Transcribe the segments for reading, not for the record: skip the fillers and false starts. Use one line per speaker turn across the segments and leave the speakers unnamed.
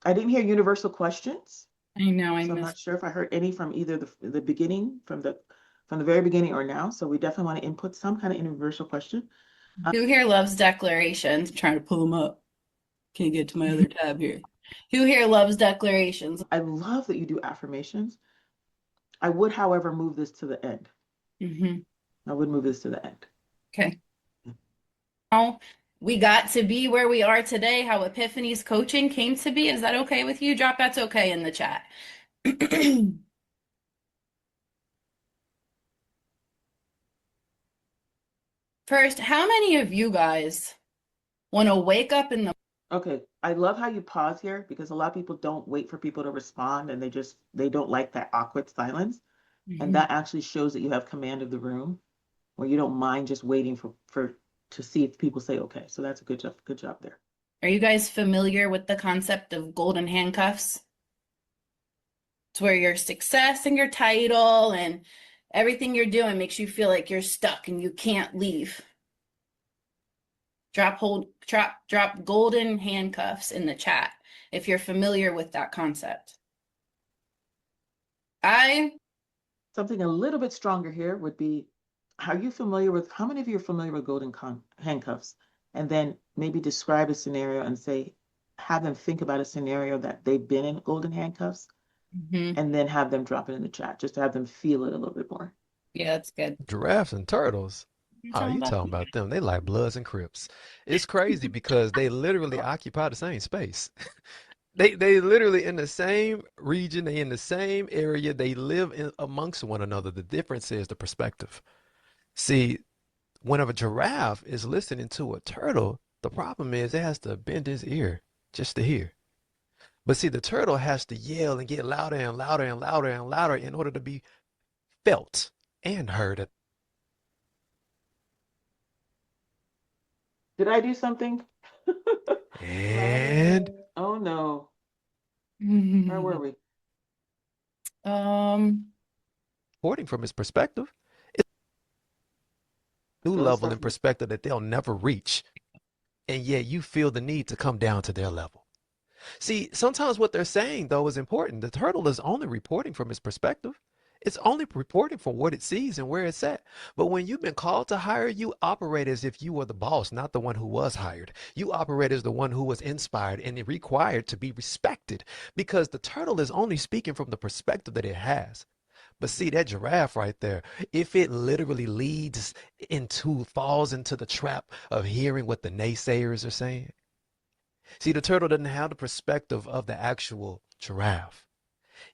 I didn't hear universal questions,
I know I
so I'm not
missed.
sure if I heard any from either the beginning, from the very beginning or now. So we definitely want to input some kind of universal question.
Who here loves declarations? I'm trying to pull them up. Can't get to my other tab here. Who here loves declarations?
I love that you do affirmations. I would, however, move this to the end.
Hmm.
I would move this to the end.
Okay. Now we got to be where we are today, how Epiphany's coaching came to be. Is that okay with you? Drop that's okay in the chat. First, how many of you guys want to wake up in the
Okay, I love how you pause here because a lot of people don't wait for people to respond and they don't like that awkward silence. And
Mhm.
that actually shows that you have command of the room where you don't mind just waiting for to see if people say okay. So that's a good job there.
Are you guys familiar with the concept of golden handcuffs? It's where your success and your title and everything you're doing makes you feel like you're stuck and you can't leave. Drop golden handcuffs in the chat if you're familiar with that concept. I
Something a little bit stronger here would be, are you familiar with, how many of you are familiar with handcuffs? And then maybe describe a scenario and say, have them think about a scenario that they've been in golden handcuffs,
Mhm.
and then have them drop it in the chat, just to have them feel it a little bit more.
Yeah, that's good.
Giraffes and turtles.
You
Oh,
talking
you
about
talking about them? They like Bloods and Crips. It's crazy because they literally occupy the same space. They literally in the same region, they in the same area, they live in amongst one another. The difference is the perspective. See, when a giraffe is listening to a turtle, the problem is it has to bend his ear just to hear. But see, the turtle has to yell and get louder and louder and louder and louder in order to be felt and heard.
Did I do something?
And
Oh no. Where were we?
um
according from his perspective, it's a new
So let's
level
start
and
from
perspective that they'll never reach. And yet you feel the need to come down to their level. See, sometimes what they're saying, though, is important. The turtle is only reporting from its perspective. It's only reporting from what it sees and where it's at. But when you've been called to hire, you operate as if you were the boss, not the one who was hired. You operate as the one who was inspired and required to be respected because the turtle is only speaking from the perspective that it has. But see, that giraffe right there, if it literally falls into the trap of hearing what the naysayers are saying. See, the turtle doesn't have the perspective of the actual giraffe.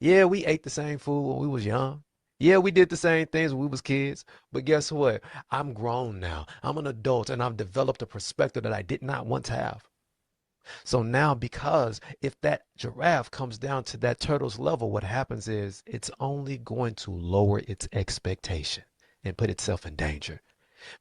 Yeah, we ate the same food when we was young. Yeah, we did the same things when we was kids. But guess what? I'm grown now. I'm an adult and I've developed a perspective that I did not once have. So now, because if that giraffe comes down to that turtle's level, what happens is it's only going to lower its expectation and put itself in danger.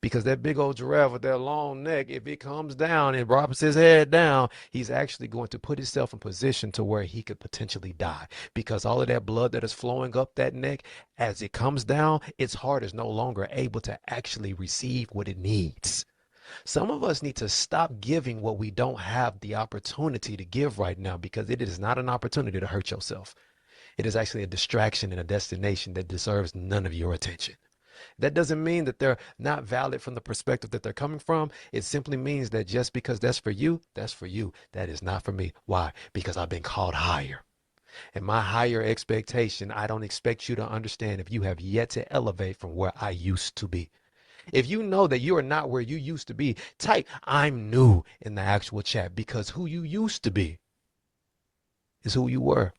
Because that big old giraffe with that long neck, if it comes down and drops his head down, he's actually going to put himself in position to where he could potentially die. Because all of that blood that is flowing up that neck, as it comes down, its heart is no longer able to actually receive what it needs. Some of us need to stop giving what we don't have the opportunity to give right now because it is not an opportunity to hurt yourself. It is actually a distraction and a destination that deserves none of your attention. That doesn't mean that they're not valid from the perspective that they're coming from. It simply means that just because that's for you, that's for you. That is not for me. Why? Because I've been called higher. And my higher expectation, I don't expect you to understand if you have yet to elevate from where I used to be. If you know that you are not where you used to be, type I'm new in the actual chat because who you used to be is who you were.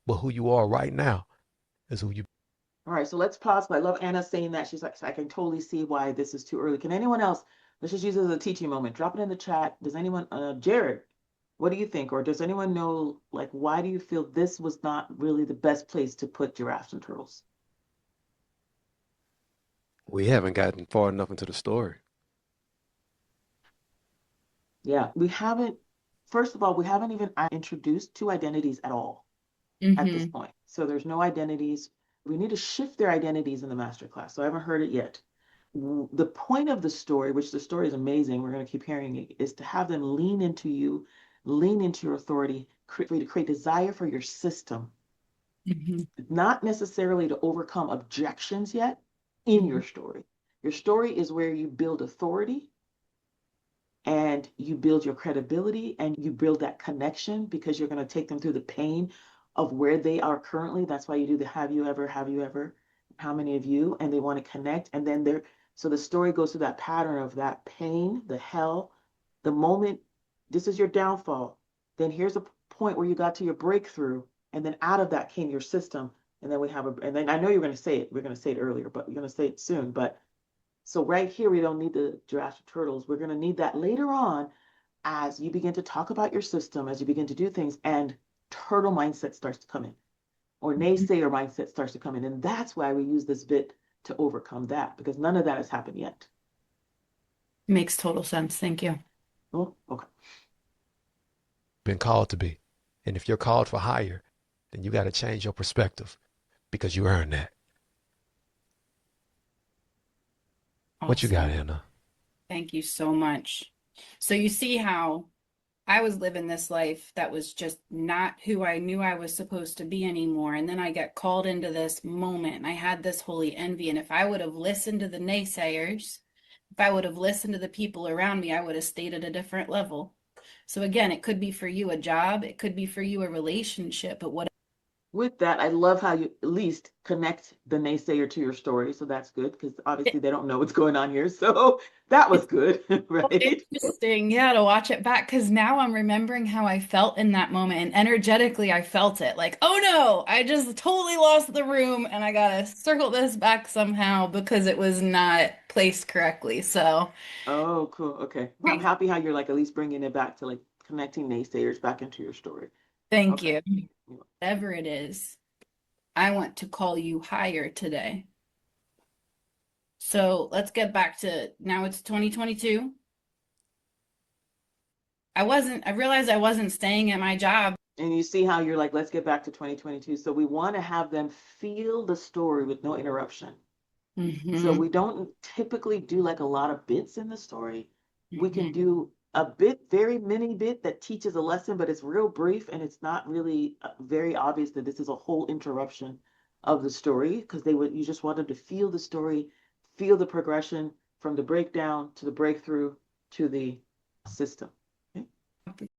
But who you are right now is who you.
All right, so let's pause. I love Anna saying that. She's like, I can totally see why this is too early. Can anyone else, let's just use it as a teaching moment. Drop it in the chat. Does anyone, Jared, what do you think? Or does anyone know, like, why do you feel this was not really the best place to put giraffes and turtles?
We haven't gotten far enough into the story.
Yeah, we haven't, first of all, we haven't even introduced two identities at all at this
hmm
point. So there's no identities. We need to shift their identities in the master class. So I haven't heard it yet. The point of the story, which the story is amazing, we're going to keep hearing it, is to have them lean into you, lean into your authority, for you to create desire for your system,
Mhm.
not necessarily to overcome objections yet in your
Mhm.
story. Your story is where you build authority and you build your credibility and you build that connection because you're going to take them through the pain of where they are currently. That's why you do the have you ever, how many of you, and they want to connect. And then so the story goes through that pattern of that pain, the hell, the moment this is your downfall. Then here's a point where you got to your breakthrough. And then out of that came your system. And then and then I know you're going to say it. We're going to say it earlier, but we're going to say it soon. But so right here, we don't need the Jurassic Turtles. We're going to need that later on as you begin to talk about your system, as you begin to do things, and turtle mindset starts to come in, or
Mhm.
naysayer mindset starts to come in. And that's why we use this bit to overcome that, because none of that has happened yet.
Makes total sense. Thank you.
Oh, okay.
Been called to be. And if you're called for higher, then you got to change your perspective because you earned that. What you got,
Awesome.
Hannah?
Thank you so much. So you see how I was living this life that was just not who I knew I was supposed to be anymore. And then I got called into this moment and I had this holy envy. And if I would have listened to the naysayers, if I would have listened to the people around me, I would have stayed at a different level. So again, it could be for you a job, it could be for you a relationship, but what
With that, I love how you at least connect the naysayer to your story. So that's good because obviously they don't know what's going on here. So that was
it's
good,
so
right?
interesting, yeah, to watch it back because now I'm remembering how I felt in that moment and energetically I felt it like, oh no, I just totally lost the room and I gotta circle this back somehow because it was not placed correctly. So
Oh, cool. Okay. Well, I'm happy how you're like at least bringing it back to like connecting naysayers back into your story.
thank
Okay.
you. Whatever it is, I want to call you higher today. So let's get back to now it's 2022. I realized I wasn't staying at my job.
And you see how you're like, let's get back to 2022. So we want to have them feel the story with no interruption. So
Hmm.
we don't typically do like a lot of bits in the story. We can
Hmm.
do a bit, very mini bit that teaches a lesson, but it's real brief and it's not really very obvious that this is a whole interruption of the story because you just want them to feel the story, feel the progression from the breakdown to the breakthrough to the system. Okay?